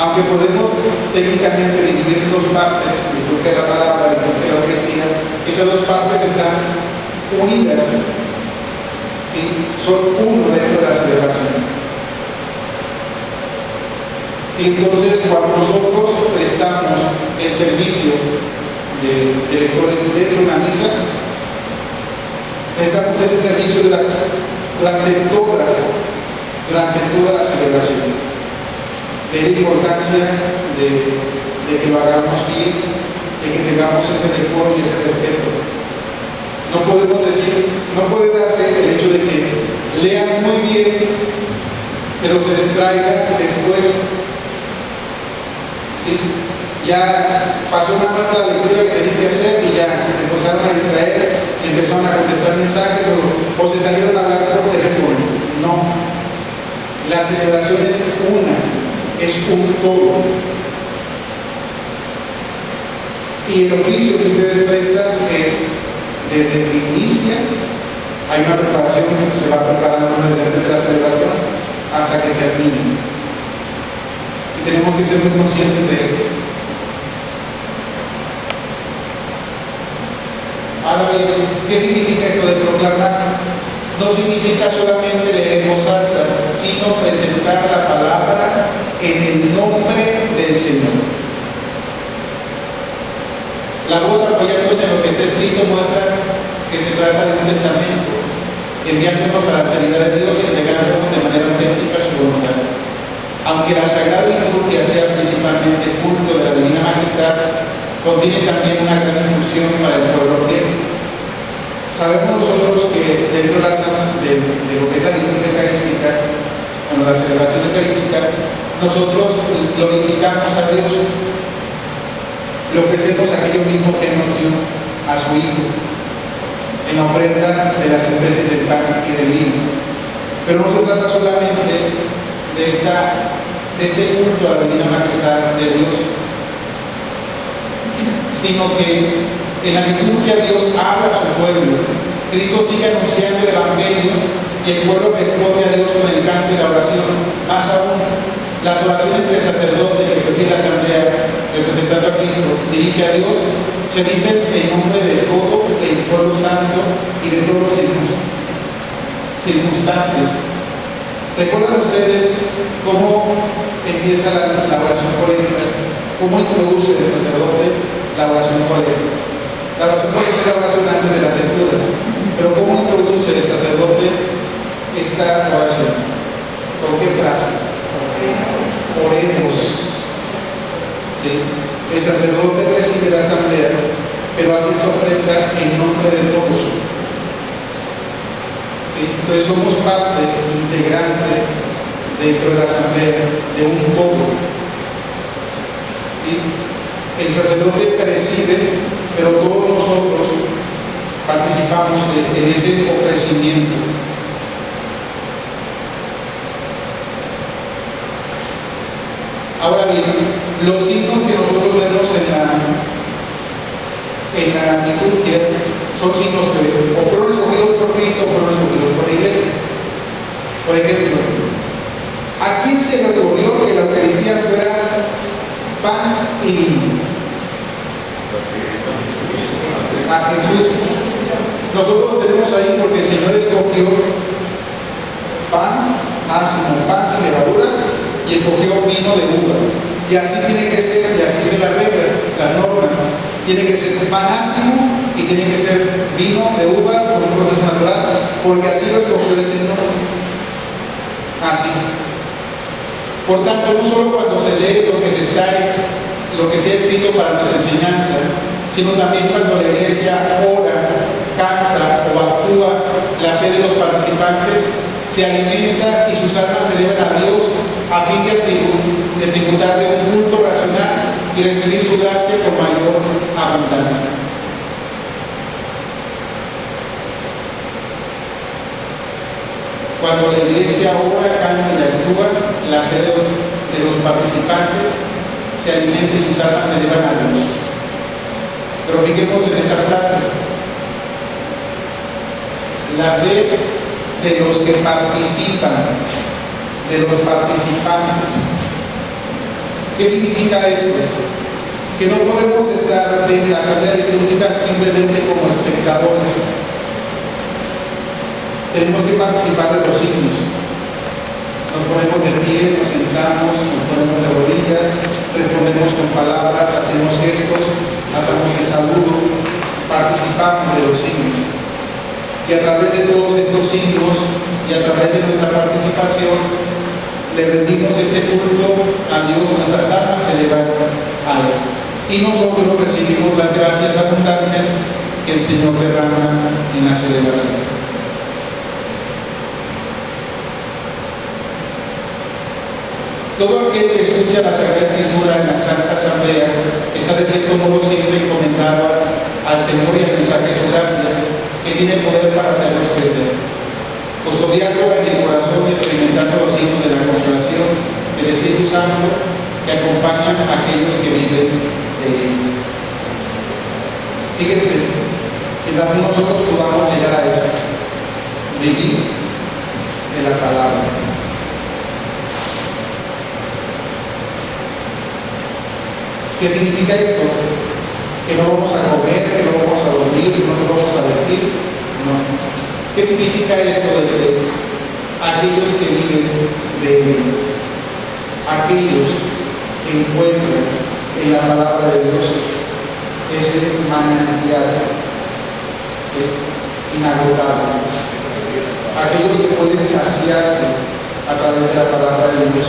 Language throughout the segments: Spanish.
Aunque podemos técnicamente dividir en dos partes, el toque de la palabra y el toque de la Eucaristía, esas dos partes están unidas, ¿sí? Son uno dentro de la celebración. ¿Sí? Entonces, cuando nosotros prestamos el servicio de lectores dentro de una misa, prestamos ese servicio durante toda la celebración. De la importancia de que lo hagamos bien, de que tengamos ese decoro y ese respeto. No podemos decir, no puede darse el hecho de que lean muy bien, pero se distraigan después. ¿Sí? Ya pasó nada más la lectura que tenían que hacer y ya se empezaron a distraer, empezaron a contestar mensajes o se salieron a hablar por teléfono. No. La celebración es un todo. Y el oficio que ustedes prestan es desde que inicia, hay una preparación que se va preparando desde antes de la celebración hasta que termine. Y tenemos que ser muy conscientes de esto. Ahora bien, ¿qué significa esto de proclamar? No significa solamente leer en voz alta, sino presentar la palabra en el nombre del Señor. La voz apoyándose en lo que está escrito muestra que se trata de un testamento, enviándonos a la eternidad de Dios y entregándonos de manera auténtica su voluntad. Aunque la Sagrada Liturgia sea principalmente culto de la Divina Majestad, contiene también una gran instrucción para el pueblo fiel. Sabemos nosotros que dentro de lo que es la liturgia eucarística, bueno, la celebración eucarística, nosotros glorificamos a Dios, le ofrecemos aquello mismo que nos dio a su Hijo, en la ofrenda de las especies del pan y del vino. Pero no se trata solamente de este culto a la Divina Majestad de Dios, sino que en la liturgia Dios habla a su pueblo. Cristo sigue anunciando el Evangelio y el pueblo responde a Dios con el canto y la oración. Más aún, las oraciones del sacerdote que preside la asamblea, representando a Cristo, dirige a Dios, se dicen en nombre de todo el pueblo santo y de todos los circunstantes. ¿Recuerdan ustedes cómo empieza la oración colecta? ¿Cómo introduce el sacerdote la oración colecta? La oración colecta es la oración antes de las lecturas, pero ¿cómo introduce el sacerdote esta oración? ¿Con qué frase? Oremos. ¿Sí? El sacerdote preside la asamblea, pero hace esta ofrenda en nombre de todos. ¿Sí? Entonces somos parte integrante dentro de la asamblea, de un todo. ¿Sí? El sacerdote preside, pero todos nosotros participamos en ese ofrecimiento. Ahora bien, los signos que nosotros vemos en la liturgia son signos que o fueron escogidos por Cristo o fueron escogidos por la Iglesia. Por ejemplo, ¿a quién se le ocurrió que la Eucaristía fuera pan y vino? A Jesús. Nosotros tenemos ahí porque el Señor escogió pan ácido, pan sin levadura, y escogió vino de uva. Y así tiene que ser, y así son las reglas, las normas. Tiene que ser pan ácido y tiene que ser vino de uva con un proceso natural, porque así lo escogió el Señor. Así. Por tanto, no solo cuando se lee lo que se ha escrito para nuestra enseñanza, sino también cuando la Iglesia ora, canta o actúa, la fe de los participantes se alimenta y sus almas se elevan a Dios a fin de tributarle un culto racional y recibir su gracia con mayor abundancia. Cuando la Iglesia ora, canta y actúa, la fe de los participantes se alimenta y sus almas se elevan a Dios. Pero fijémonos en esta frase: la fe de los que participan, de los participantes. ¿Qué significa esto? Que no podemos estar en la asamblea litúrgica simplemente como espectadores. Tenemos que participar de los signos. Nos ponemos de pie, nos sentamos, nos ponemos de rodillas, respondemos con palabras, hacemos gestos, hacemos el saludo, participamos de los signos. Y a través de todos estos signos y a través de nuestra participación, le rendimos ese culto a Dios, nuestras almas se elevan a Él. Y nosotros recibimos las gracias abundantes que el Señor derrama en la celebración. Todo aquel que escucha la Sagrada Escritura en la Santa Asamblea está de cierto modo siempre encomendado al Señor y al mensaje de su gracia, que tiene poder para hacernos crecer, custodiando en el corazón y experimentando los signos de la consolación del Espíritu Santo que acompañan a aquellos que viven de Él. Fíjense, que también nosotros podamos llegar a esto, vivir de la palabra. ¿Qué significa esto? Que no vamos a comer, que no vamos a dormir, que no nos vamos a vestir. No. ¿Qué significa esto de que aquellos que viven de aquellos que encuentran en la palabra de Dios ese manantial inagotable? Aquellos que pueden saciarse a través de la palabra de Dios,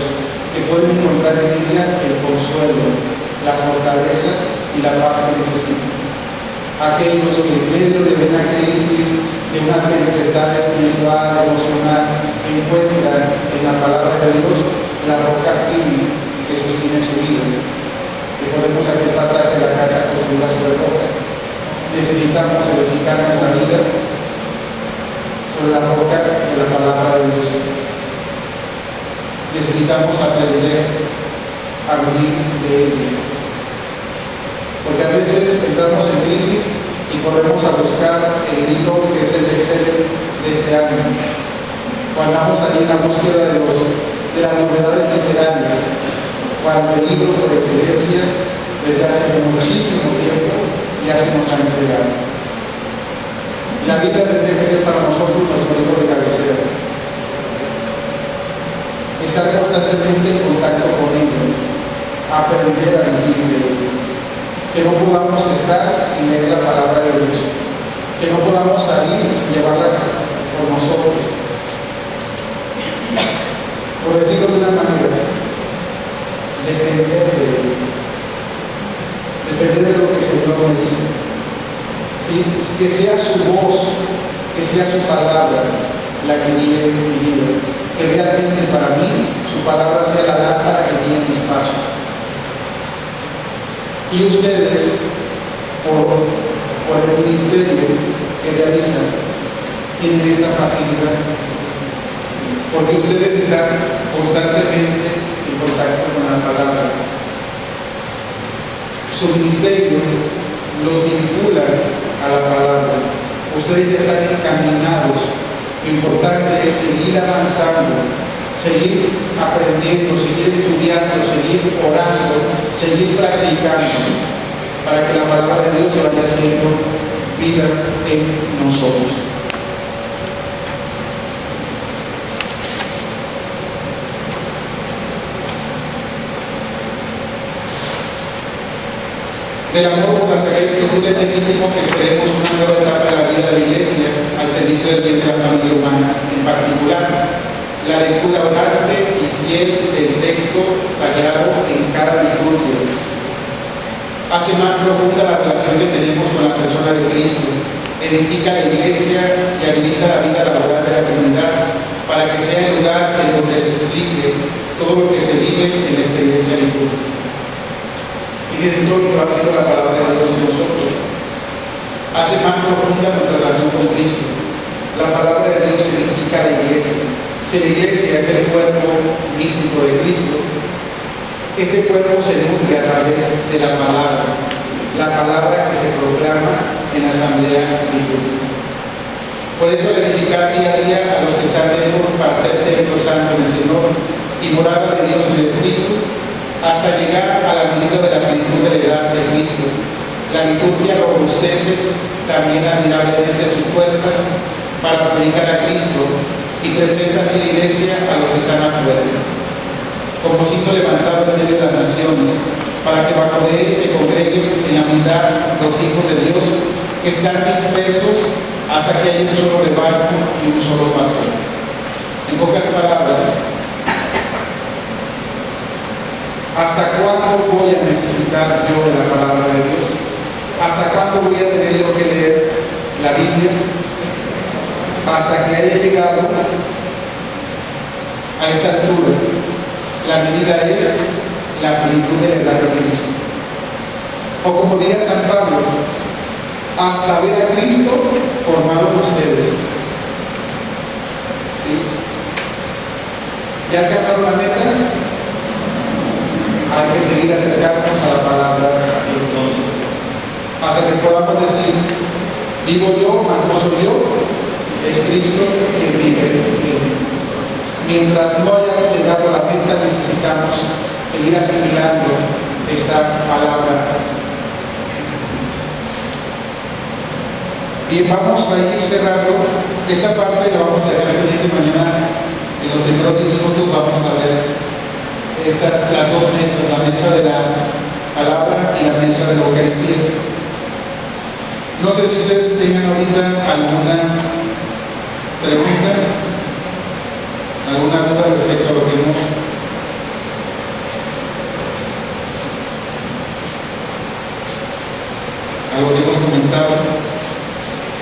que pueden encontrar en ella el consuelo, la fortaleza y la paz que necesitan. Aquellos que en medio de una crisis, de una tempestad espiritual, emocional, encuentran en la palabra de Dios la roca firme que sostiene su vida. Recordemos aquel pasaje de la casa construida sobre roca. Necesitamos edificar nuestra vida sobre la roca de la palabra de Dios. Necesitamos aprender a vivir de ella. Porque a veces entramos en crisis y corremos a buscar el libro que es el bestseller de este año. Cuando andamos allí en la búsqueda de las novedades literarias, cuando el libro por excelencia desde hace muchísimo tiempo ya se nos ha entregado. La Biblia tendría que ser para nosotros nuestro libro de cabecera. Estar constantemente en contacto con ello, aprender a vivir de ello. Que no podamos estar sin leer la palabra de Dios, que no podamos salir sin llevarla por nosotros. Por decirlo de una manera, depender de Dios, depender de lo que el Señor me dice. ¿Sí? Que sea su voz, que sea su palabra la que guíe mi vida, que realmente para mí su palabra sea la lámpara que guíe mis pasos. Y ustedes, por el ministerio que realizan, tienen esta facilidad, porque ustedes están constantemente en contacto con la palabra. Su ministerio los vincula a la palabra. Ustedes ya están encaminados. Lo importante es seguir avanzando, seguir aprendiendo, seguir estudiando, seguir orando, seguir practicando, para que la palabra de Dios se vaya haciendo vida en nosotros. Del amor por la Sagrada Escritura es legítimo que esperemos una nueva etapa de la vida de la Iglesia al servicio del bien de la familia humana, en particular la lectura orante y fiel del texto sagrado en cada liturgia. Hace más profunda la relación que tenemos con la persona de Cristo, edifica la Iglesia y habilita la vida laboral de la comunidad para que sea el lugar en donde se explique todo lo que se vive en la experiencia litúrgica. Y de todo ha sido la palabra de Dios en nosotros. Hace más profunda nuestra relación con Cristo. La palabra de Dios edifica la Iglesia. Si la Iglesia es el cuerpo místico de Cristo, ese cuerpo se nutre a través de la palabra que se proclama en la asamblea litúrgica. Por eso al edificar día a día a los que están dentro para ser templo santo en el Señor y morada de Dios en el Espíritu, hasta llegar a la medida de la plenitud de la edad de Cristo. La liturgia robustece también admirablemente sus fuerzas para predicar a Cristo y presenta así la iglesia a los que están afuera, como signo levantado en medio de las naciones, para que bajo de él se congreguen en la unidad los hijos de Dios que están dispersos hasta que haya un solo rebaño y un solo pastor. En pocas palabras, ¿hasta cuándo voy a necesitar yo de la palabra de Dios? ¿Hasta cuándo voy a tener yo que leer la Biblia? Hasta que haya llegado a esta altura. La medida es la plenitud de la edad de Cristo. O como diría San Pablo, hasta ver a Cristo formado en ustedes. ¿Sí? ¿Ya alcanzaron la meta? Hay que seguir acercándonos a la palabra entonces, hasta que podamos decir, vivo yo, no soy yo, es Cristo quien vive en mí. Mientras no hayamos llegado a la meta, necesitamos seguir asimilando esta palabra. Bien, vamos a ir cerrando esa parte, la vamos a dejar pendiente mañana. En los primeros 10 minutos vamos a ver las dos mesas, la mesa de la palabra y la mesa de la Eucaristía. No sé si ustedes tengan ahorita alguna pregunta, alguna duda respecto a lo que hemos comentado.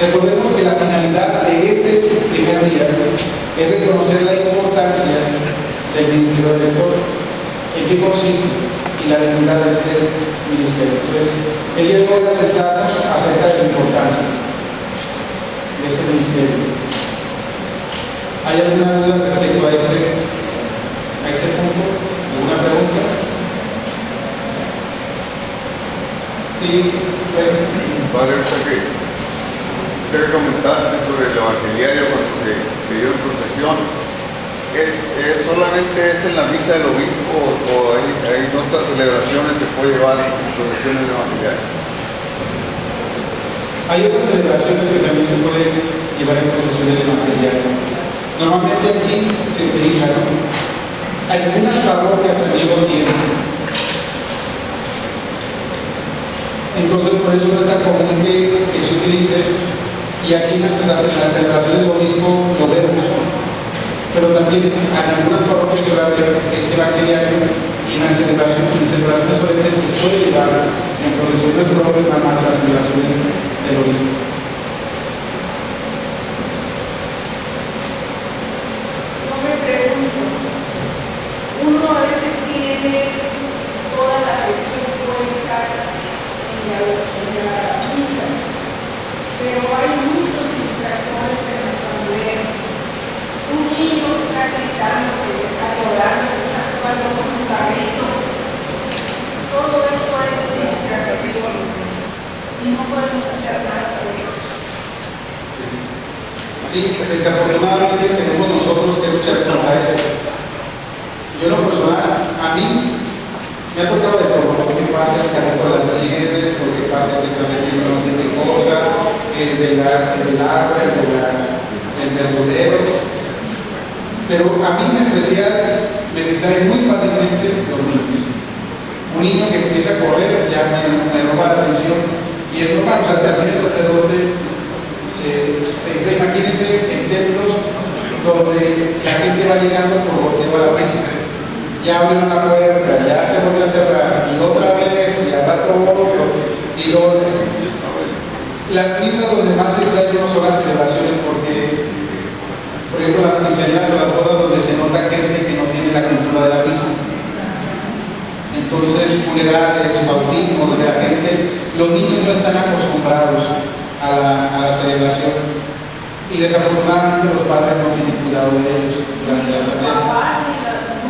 Recordemos que la finalidad de este primer día es reconocer la importancia del ministerio del lector, en qué consiste y la dignidad de este ministerio. Entonces, el día de hoy acercarnos acerca de la importancia de este ministerio. ¿Hay alguna duda respecto a este punto? ¿Alguna pregunta? Sí, bueno. Padre, usted comentaste sobre el evangeliario cuando se dio en procesión. ¿Solamente es en la misa del obispo o hay otras celebraciones se puede llevar en procesiones de evangeliario? Hay otras celebraciones que también se pueden llevar en procesión del evangeliario. Normalmente aquí se utiliza, ¿no? Algunas parroquias al mismo tiempo. Entonces, por eso no es tan común que se utilice, y aquí en las celebraciones del obispo lo vemos, pero también en algunas parroquias se va a ver este evangeliario, y en celebraciones solemnes se puede llevar en procesiones propias nada más de las celebraciones del obispo. Yo me pregunto, uno a veces tiene toda la atención puesta en la misa, pero hay muchos distractores en la asamblea. Un niño que está gritando, que está llorando, que está jugando con un carrito, todo eso es distracción y no podemos hacer nada por eso. Sí, desafortunadamente tenemos nosotros que luchar contra eso. Yo en lo personal, a mí me ha tocado de todo, lo que pasa en el carrito de las nieves, o que pasa que está metiendo no sé qué cosa, el del agua, el verdulero. Pero a mí en especial me distraen muy fácilmente los niños. Un niño que empieza a correr ya me roba la atención, y es normal. O sea, también el sacerdote se distrae. Imagínense en templos donde la gente va llegando por boteo a la mesa, ya abrieron la puerta, ya se volvió a cerrar, y otra vez, y al rato otro, y luego las misas donde más se distrae no son las celebraciones, porque por ejemplo las quinceañeras o las bodas donde se nota gente que no tiene la cultura de la misa. Entonces, funerales, bautismo, donde la gente, los niños no están acostumbrados a la celebración, y desafortunadamente los padres no tienen cuidado de ellos durante la asamblea.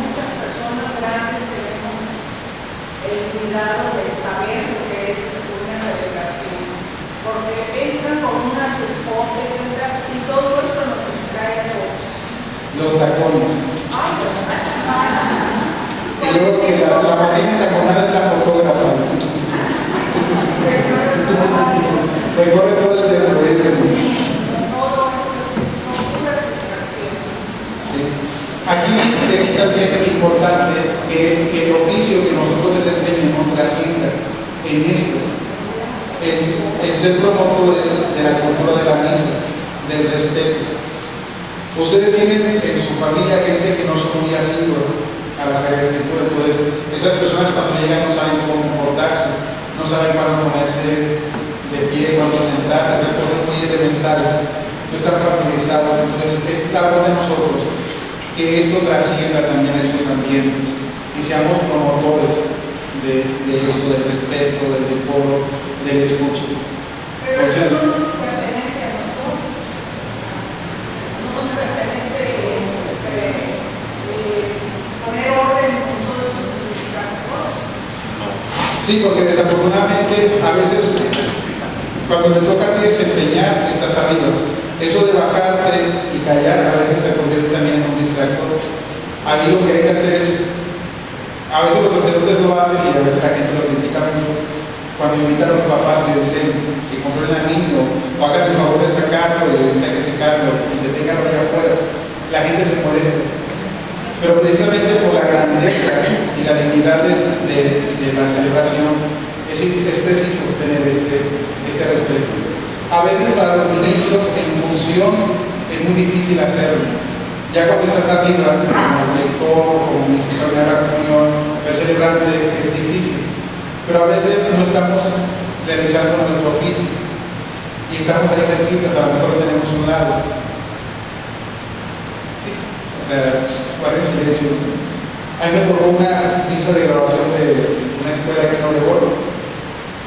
Muchas personas grandes tenemos el cuidado de saber lo que es una celebración, porque entran con unas esposas y todo eso nos distrae a todos. Los tacones. Ay, Y luego que la madrina en la jornada es la fotógrafa. Recorre todo el templo. Sí. Aquí es también importante que el oficio que nosotros desempeñemos trascienda en esto, en ser promotores de la cultura de la misa, del respeto. Ustedes tienen en su familia gente que no son muy asiduos a la Sagrada Escritura, entonces esas personas cuando llegan no saben cómo comportarse, no saben cuándo ponerse de pie, cuándo sentarse, hacer cosas muy elementales, no están familiarizados. Entonces es labor de nosotros que esto trascienda también a esos ambientes y seamos promotores de esto, del respeto, del decoro, del escucho. Entonces, sí, porque desafortunadamente a veces cuando te toca a ti desempeñar, estás arriba. Eso de bajarte y callar a veces se convierte también en un distractor. Ahí lo que hay que hacer es, a veces los sacerdotes lo hacen y a veces la gente los critica mucho. Cuando invitan a los papás y dicen que controlen al niño o hagan el favor de sacarlo y evitar que se cargue y deténganlo allá afuera, la gente se molesta. Pero precisamente por la grandeza y la dignidad de la celebración es preciso tener este respeto. A veces para los ministros en función es muy difícil hacerlo. Ya cuando estás arriba, como lector, como ministro de la comunión, el celebrante, es difícil. Pero a veces no estamos realizando nuestro oficio y estamos ahí cerquitas, a lo mejor tenemos un lado. ¿Cuál es el silencio? A mí me tocó una misa de graduación de una escuela que no le voy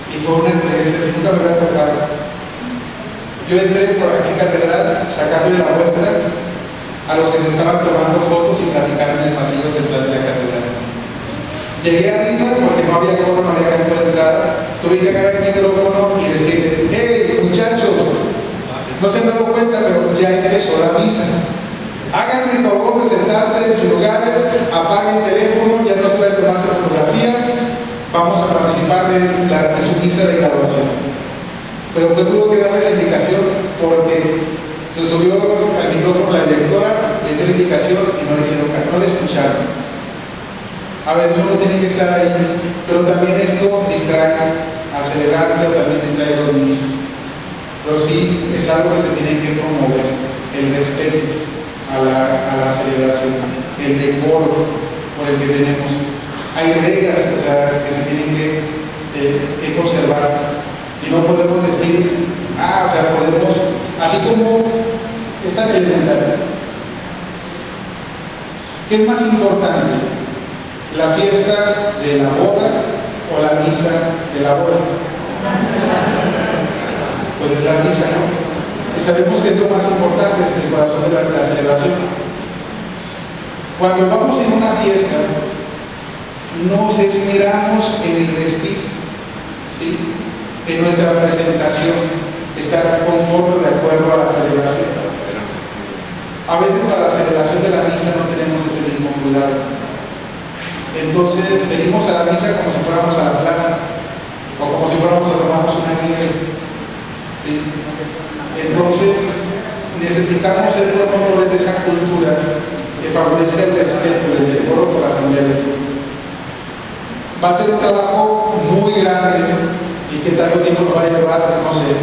y fue una experiencia que nunca me había tocado. Yo entré por aquí en catedral sacándole la vuelta a los que se estaban tomando fotos y platicando en el pasillo central de la catedral. Llegué arriba porque no había coro, no había canto de entrada. Tuve que agarrar el micrófono y decirle: ¡hey, muchachos! No se han dado cuenta, pero ya empezó la misa. Háganme el favor de sentarse en sus lugares, apaguen el teléfono, ya no se van a tomarse fotografías, vamos a participar de su misa de graduación. Pero usted tuvo que darle la indicación porque se subió al micrófono la directora, le dio la indicación y no le hicieron caso, no le escucharon. A veces uno tiene que estar ahí, pero también esto distrae al celebrante o también distrae a los ministros. Pero sí es algo que se tiene que promover, el respeto a la celebración, el decoro por el que tenemos. Hay reglas, o sea, que se tienen que conservar y no podemos decir, o sea, podemos, así como es tan elemental. ¿Qué es más importante? ¿La fiesta de la boda o la misa de la boda? Pues es la misa, ¿no? Y sabemos que es lo más importante, es el corazón de la celebración. Cuando vamos en una fiesta, nos esmeramos en el vestir, ¿sí? En nuestra presentación, estar conforme de acuerdo a la celebración. A veces para la celebración de la misa no tenemos ese mismo cuidado. Entonces venimos a la misa como si fuéramos a la plaza o como si fuéramos a tomarnos una nieve, ¿sí? Entonces necesitamos ser promotores de esa cultura que favorezca el respeto y el decoro por la asamblea litúrgica. Va a ser un trabajo muy grande y que tanto tiempo nos va a llevar, no sé,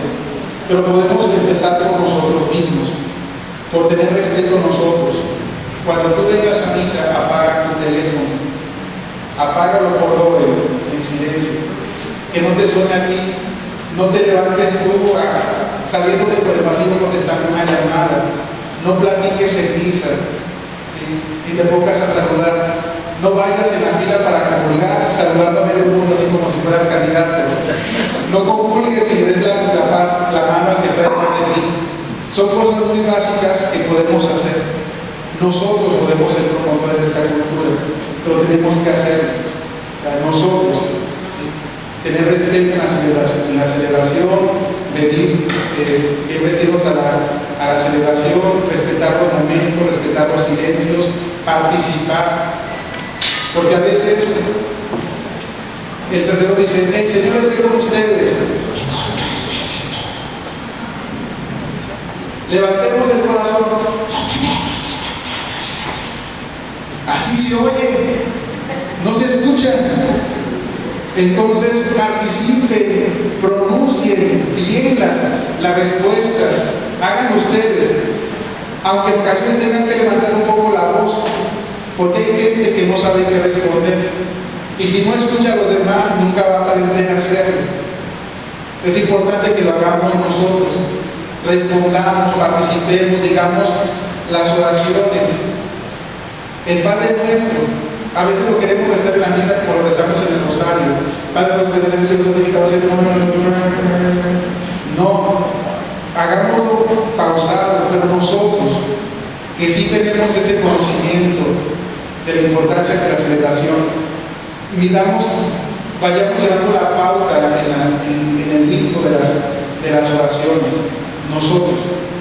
pero podemos empezar por nosotros mismos, por tener respeto a nosotros. Cuando tú vengas a misa, apaga tu teléfono, apágalo por doble, en silencio, que no te suene a ti, no te levantes tú saliéndote por el pasillo contestando una llamada, no platiques en misa, ¿sí? Y te pongas a saludar, no vayas en la fila para comulgar saludando a medio mundo así como si fueras candidato, no comulgues y le des la mano al que está detrás de ti. Son cosas muy básicas que podemos hacer. Nosotros podemos ser promotores de esta cultura, pero tenemos que hacerlo. O sea, nosotros, ¿sí? Tener respeto en la celebración, venir bien vestidos a la celebración, respetar los momentos, respetar los silencios, participar. Porque a veces el sacerdote dice, el Señor esté con ustedes. Levantemos el corazón. Así se oye, no se escuchan. Entonces participen, pronuncien bien las respuestas, hagan ustedes, aunque en ocasiones tengan que levantar un poco la voz, porque hay gente que no sabe qué responder, y si no escucha a los demás nunca va a aprender a hacerlo. Es importante que lo hagamos nosotros, respondamos, participemos, digamos las oraciones. El Padre Nuestro, a veces lo queremos rezar en la misa como lo rezamos en el rosario. Padre Nuestro que estás en el cielo, santificado sea tu nombre. No, hagámoslo pausado, pero nosotros, que sí tenemos ese conocimiento de la importancia de la celebración, vayamos llevando la pauta en el ritmo de las oraciones. Nosotros,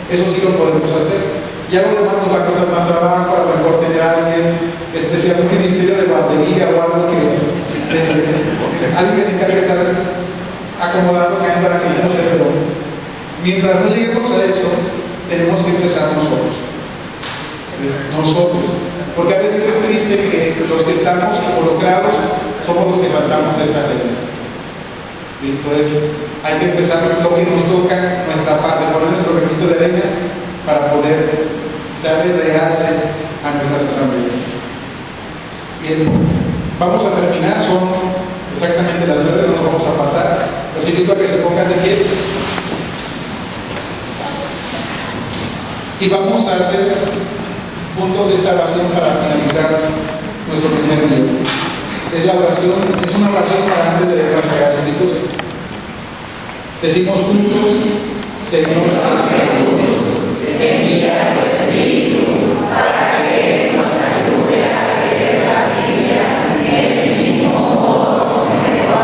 eso sí lo podemos hacer. Ya lo demás nos va a costar más trabajo, a lo mejor tener a alguien especial, un ministerio de guardería o algo alguien que se encargue de estar acomodando cada para que no se pero mientras no lleguemos a eso, tenemos que empezar nosotros. Porque a veces es triste que los que estamos involucrados somos los que faltamos a estas reglas. ¿Sí? Entonces, hay que empezar lo que nos toca, nuestra parte, poner nuestro granito de arena para poder darle realce a nuestras asambleas. Bien, vamos a terminar, son exactamente las 9, no nos vamos a pasar. Los invito a que se pongan de pie. Y vamos a hacer puntos de esta oración para finalizar nuestro primer día. Es una oración para antes de leer la Sagrada Escritura. Decimos juntos, Señor, envía tu Espíritu para que nos ayude a leer la Biblia en el mismo modo que lo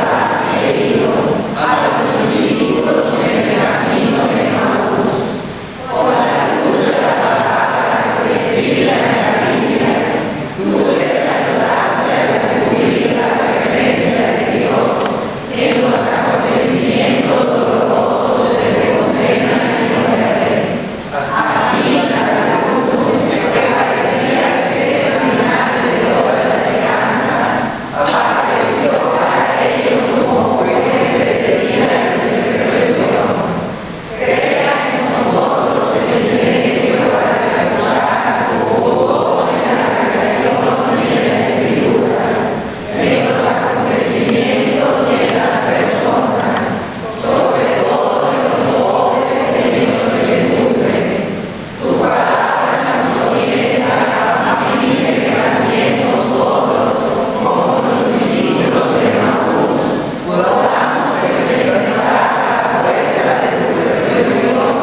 has leído a tus discípulos en el camino de Maús, con la luz de la palabra escrita en la Biblia. Tú les ayudaste a descubrir la presencia de Dios en los acontecimientos dolorosos de tu condena y muerte. Así la luz que parecía ser el final de toda esperanza apareció para ellos como fuente de vida y resurrección. Crea en nosotros el silencio para escuchar tu voz en la transgresión y en la escritura, en los acontecimientos y en las personas, sobre todo en los pobres y en los que sufren. Tu palabra nos orienta a fin de que también nosotros, como los discípulos de Maús, podamos experimentar la fuerza de tu resurrección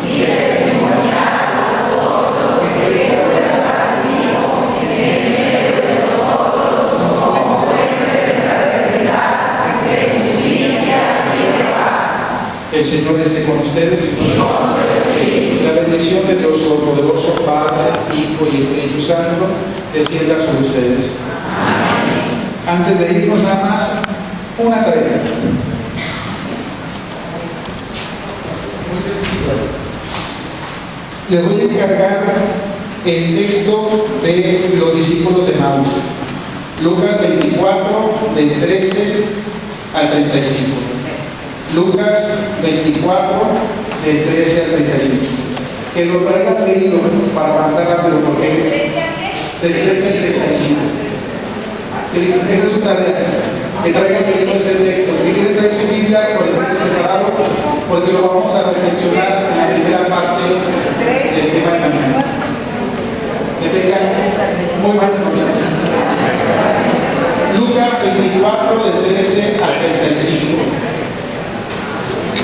y testimoniar a los otros que Cristo está vivo en medio de nosotros como fuente de fraternidad, de justicia y de paz. El Señor esté con ustedes. La bendición de Dios Todopoderoso, Padre, Hijo y Espíritu Santo, descienda sobre ustedes. Antes de irnos, nada más, una tarea. Muy sencilla. Les voy a encargar el texto de los discípulos de Maús. Lucas 24, del 13 al 35. Lucas 24, del 13 al 35. Que lo traigan leído para avanzar rápido, porque del 13 al 35. Sí, esa es su tarea. Que traigan leído ese texto. Si quieren traer su Biblia con el texto separado, porque lo vamos a reflexionar en la primera parte del tema de mañana. Que tengan muy buenas noches. Lucas 24, del 13 al 35.